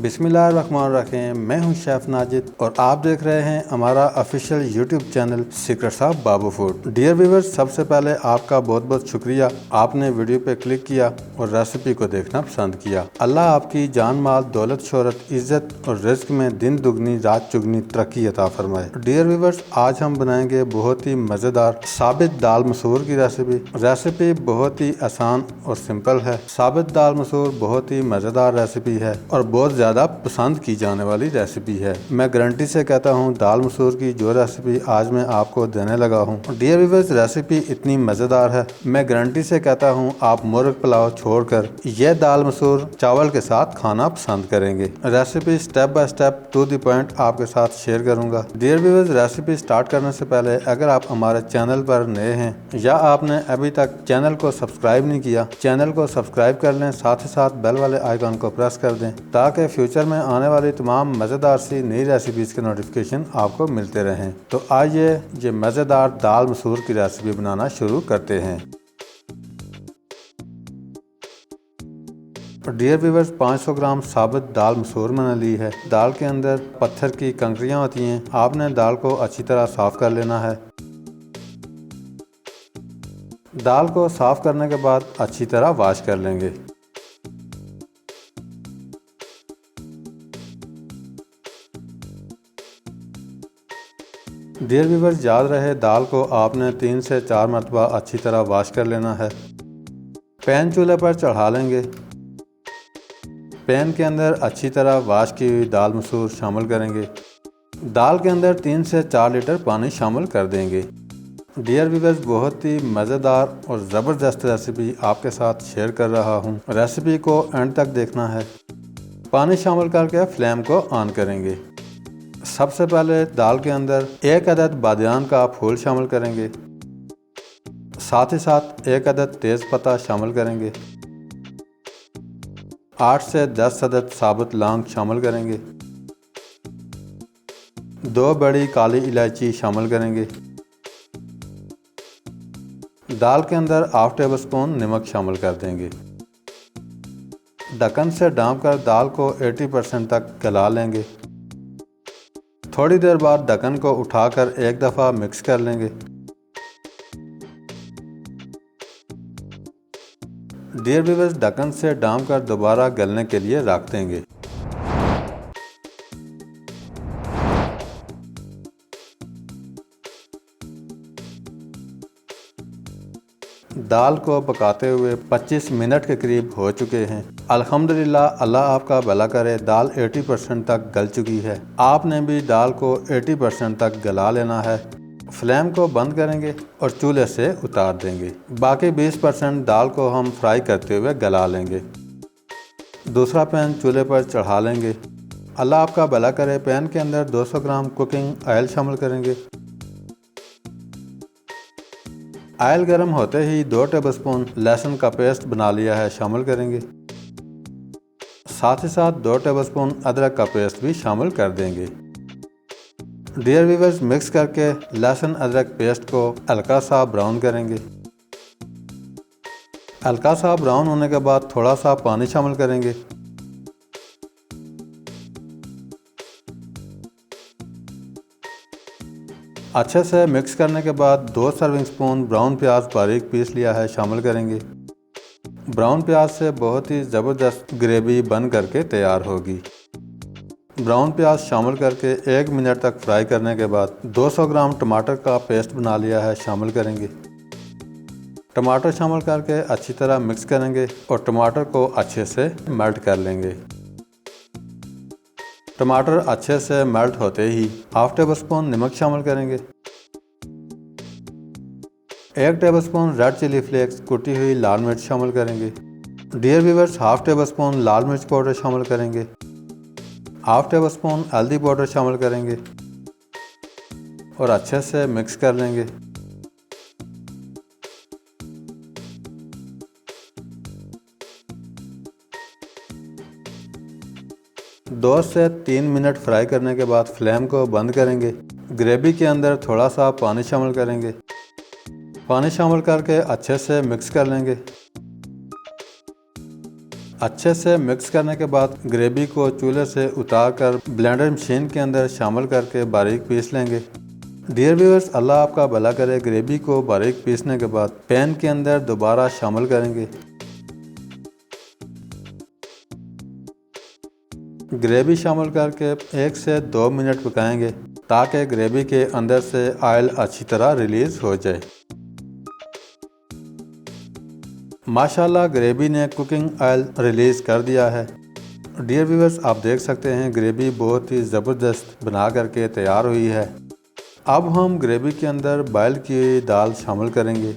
बिस्मिल्लाहिर्रहमानिर्रहीम। मैं हूं शेफ़ नाजिद और आप देख रहे हैं हमारा official YouTube channel secrets of Babu food. Dear viewers, सबसे पहले आपका बहुत बहुत शुक्रिया, आपने वीडियो पे क्लिक किया और रेसिपी को देखना पसंद किया। अल्लाह आपकी जान माल, दौलत, शोहरत, इज्जत और रिज्क में दिन दुगनी रात चुगनी तरक्की अता फरमाए। डियर व्यूअर्स, आज हम बनाएंगे बहुत ही मज़ेदार साबित दाल मसूर की रेसिपी बहुत ही आसान और सिंपल है। साबित दाल मसूर बहुत ही मज़ेदार रेसिपी है और बहुत ज़्यादा पसंद की जाने वाली रेसिपी है। मैं गारंटी से कहता हूँ दाल मसूर की जो रेसिपी आज मैं आपको देने लगा हूँ, डियर व्यूअर्स, रेसिपी इतनी मज़ेदार है, मैं गारंटी से कहता हूँ आप मुर्ग पुलाव छोड़कर यह दाल मसूर चावल के साथ खाना पसंद करेंगे। Recipe step by step to the point आपके साथ शेयर करूँगा। डियर व्यूअर्स, रेसिपी स्टार्ट करने से पहले अगर आप हमारे चैनल पर नए हैं या आपने अभी तक चैनल को सब्सक्राइब नहीं किया, चैनल को सब्सक्राइब कर लें, साथ ही साथ बेल वाले आइकन को प्रेस कर दें ताकि फ्यूचर में आने वाली तमाम मज़ेदार सी नई रेसिपीज़ के नोटिफिकेशन आपको मिलते रहें। तो आइए ये मज़ेदार दाल मसूर की रेसिपी बनाना शुरू करते हैं। डियर व्यूअर्स, 500 ग्राम साबित दाल मसूर मैंने ली है। दाल के अंदर पत्थर की कंकरियाँ होती हैं, आपने दाल को अच्छी तरह साफ़ कर लेना है। दाल को साफ़ करने के बाद अच्छी तरह वॉश कर लेंगे। डियर व्यूअर्स, याद रहे दाल को आपने 3 से 4 मरतबा अच्छी तरह वॉश कर लेना है। पैन चूल्हे पर चढ़ा लेंगे। पैन के अंदर अच्छी तरह वॉश की हुई दाल मसूर शामिल करेंगे। दाल के अंदर 3 से 4 लीटर पानी शामिल कर देंगे। डियर व्यूअर्स, बहुत ही मज़ेदार और ज़बरदस्त रेसिपी आपके साथ शेयर कर रहा हूँ। रेसिपी को एंड तक देखना है। पानी शामिल करके फ्लेम को ऑन करेंगे। सबसे पहले दाल के अंदर 1 अदद बादियान का फूल शामिल करेंगे, साथ ही साथ 1 अदद तेज़ पत्ता शामिल करेंगे। 8 से 10 अदद साबुत लौंग शामिल करेंगे। 2 बड़ी काली इलायची शामिल करेंगे। दाल के अंदर हाफ टेबल स्पून नमक शामिल कर देंगे। ढक्कन से ढाँप कर दाल को 80% तक गला लेंगे। थोड़ी देर बाद ढक्कन को उठाकर एक दफ़ा मिक्स कर लेंगे। डियर व्यूअर्स, ढक्कन से ढाँप कर दोबारा गलने के लिए रख देंगे। दाल को पकाते हुए 25 मिनट के करीब हो चुके हैं। अल्हम्दुलिल्लाह, अल्लाह आपका भला करे, दाल 80% तक गल चुकी है। आपने भी दाल को 80% तक गला लेना है। फ्लेम को बंद करेंगे और चूल्हे से उतार देंगे। बाकी 20% दाल को हम फ्राई करते हुए गला लेंगे। दूसरा पैन चूल्हे पर चढ़ा लेंगे। अल्लाह आपका भला करे, पैन के अंदर 200 ग्राम कुकिंग ऑयल शामिल करेंगे। ऑयल गर्म होते ही 2 टेबलस्पून लहसुन का पेस्ट बना लिया है शामिल करेंगे। साथ ही साथ 2 टेबलस्पून अदरक का पेस्ट भी शामिल कर देंगे। डियर व्यूअर्स, मिक्स करके लहसुन अदरक पेस्ट को हल्का सा ब्राउन करेंगे। हल्का सा ब्राउन होने के बाद थोड़ा सा पानी शामिल करेंगे। अच्छे से मिक्स करने के बाद 2 सर्विंग स्पून ब्राउन प्याज बारीक पीस लिया है शामिल करेंगे। ब्राउन प्याज से बहुत ही ज़बरदस्त ग्रेवी बन करके तैयार होगी। ब्राउन प्याज शामिल करके 1 मिनट तक फ्राई करने के बाद 200 ग्राम टमाटर का पेस्ट बना लिया है शामिल करेंगे। टमाटर शामिल करके अच्छी तरह मिक्स करेंगे और टमाटर को अच्छे से मेल्ट कर लेंगे। टमाटर अच्छे से मेल्ट होते ही हाफ टेबल स्पून नमक शामिल करेंगे। 1 tablespoon red chilli flakes कुटी हुई लाल मिर्च शामिल करेंगे। Dear viewers, half tablespoon लाल मिर्च पाउडर शामिल करेंगे। हाफ टेबल स्पून हल्दी पाउडर शामिल करेंगे और अच्छे से मिक्स कर लेंगे। दो से 3 मिनट फ्राई करने के बाद फ्लेम को बंद करेंगे। ग्रेवी के अंदर थोड़ा सा पानी शामिल करेंगे। पानी शामिल करके अच्छे से मिक्स कर लेंगे। अच्छे से मिक्स करने के बाद ग्रेवी को चूल्हे से उतार कर ब्लेंडर मशीन के अंदर शामिल करके बारीक पीस लेंगे। डियर व्यूअर्स, अल्लाह आपका भला करे। ग्रेवी को बारीक पीसने के बाद पैन के अंदर दोबारा शामिल करेंगे। ग्रेवी शामिल करके 1 से 2 मिनट पकाएंगे ताकि ग्रेवी के अंदर से ऑयल अच्छी तरह रिलीज हो जाए। माशाल्लाह ग्रेवी ने कुकिंग ऑयल रिलीज कर दिया है। डियर व्यूअर्स, आप देख सकते हैं ग्रेवी बहुत ही ज़बरदस्त बना करके तैयार हुई है। अब हम ग्रेवी के अंदर बॉयल की हुई दाल शामिल करेंगे।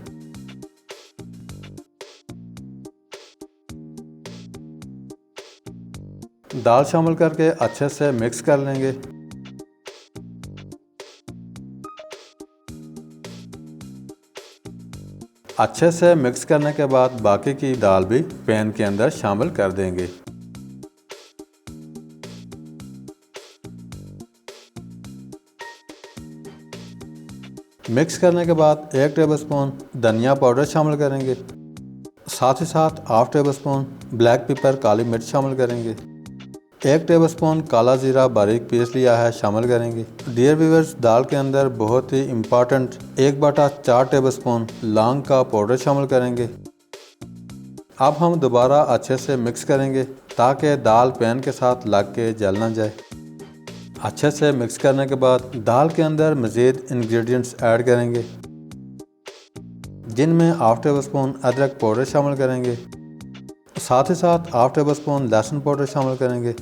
दाल शामिल करके अच्छे से मिक्स कर लेंगे। अच्छे से मिक्स करने के बाद बाकी की दाल भी पैन के अंदर शामिल कर देंगे। मिक्स करने के बाद 1 टेबलस्पून धनिया पाउडर शामिल करेंगे। साथ ही साथ हाफ टेबलस्पून ब्लैक पेपर काली मिर्च शामिल करेंगे। 1 टेबलस्पून काला जीरा बारीक पीस लिया है शामिल करेंगे। डियर व्यूअर्स, दाल के अंदर बहुत ही इम्पॉर्टेंट 1/4 टेबलस्पून लौंग का पाउडर शामिल करेंगे। अब हम दोबारा अच्छे से मिक्स करेंगे ताकि दाल पैन के साथ लग के जल ना जाए। अच्छे से मिक्स करने के बाद दाल के अंदर मज़ीद इंग्रेडिएंट्स ऐड करेंगे, जिनमें हाफ टेबलस्पून अदरक पाउडर शामिल करेंगे। साथ ही साथ हाफ टेबलस्पून लहसुन पाउडर शामिल करेंगे।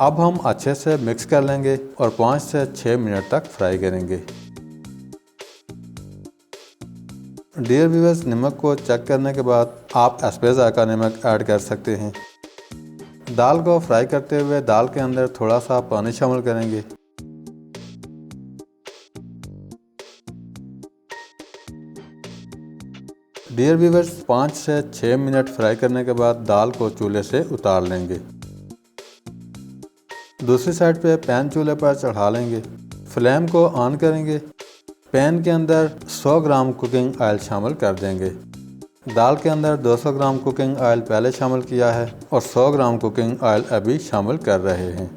अब हम अच्छे से मिक्स कर लेंगे और 5 से 6 मिनट तक फ्राई करेंगे। डियर व्यूअर्स, नमक को चेक करने के बाद आप एस्पेस जायका नमक ऐड कर सकते हैं। दाल को फ्राई करते हुए दाल के अंदर थोड़ा सा पानी शामिल करेंगे। डियर व्यूअर्स, 5 से 6 मिनट फ्राई करने के बाद दाल को चूल्हे से उतार लेंगे। दूसरी साइड पे पैन चूल्हे पर चढ़ा लेंगे। फ्लेम को ऑन करेंगे। पैन के अंदर 100 ग्राम कुकिंग ऑयल शामिल कर देंगे। दाल के अंदर 200 ग्राम कुकिंग ऑयल पहले शामिल किया है और 100 ग्राम कुकिंग ऑयल अभी शामिल कर रहे हैं।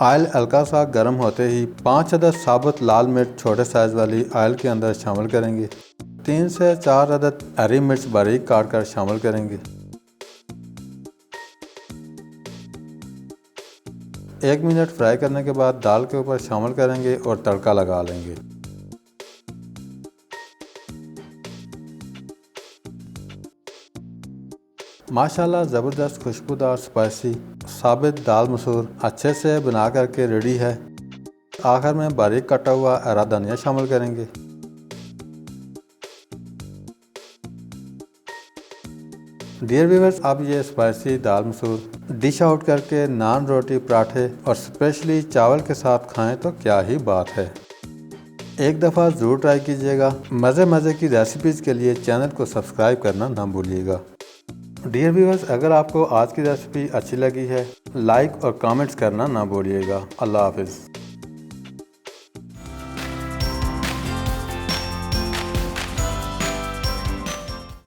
ऑयल हल्का सा गर्म होते ही 5 अदद साबुत लाल मिर्च छोटे साइज वाली ऑयल के अंदर शामिल करेंगे। 3 से 4 अदद हरी मिर्च बारीक काट कर शामिल करेंगे। 1 मिनट फ्राई करने के बाद दाल के ऊपर शामिल करेंगे और तड़का लगा लेंगे। माशाल्लाह ज़बरदस्त खुशबूदार स्पाइसी साबित दाल मसूर अच्छे से बना करके रेडी है। आखिर में बारीक कटा हुआ हरा धनिया शामिल करेंगे। डियर व्यूअर्स, आप ये स्पाइसी दाल मसूर डिश आउट करके नान, रोटी, पराठे और स्पेशली चावल के साथ खाएं तो क्या ही बात है। एक दफ़ा ज़रूर ट्राई कीजिएगा। मज़े की रेसिपीज़ के लिए चैनल को सब्सक्राइब करना ना भूलिएगा। डियर व्यूअर्स, अगर आपको आज की रेसिपी अच्छी लगी है लाइक और कमेंट्स करना ना भूलिएगा। अल्लाह हाफिज़।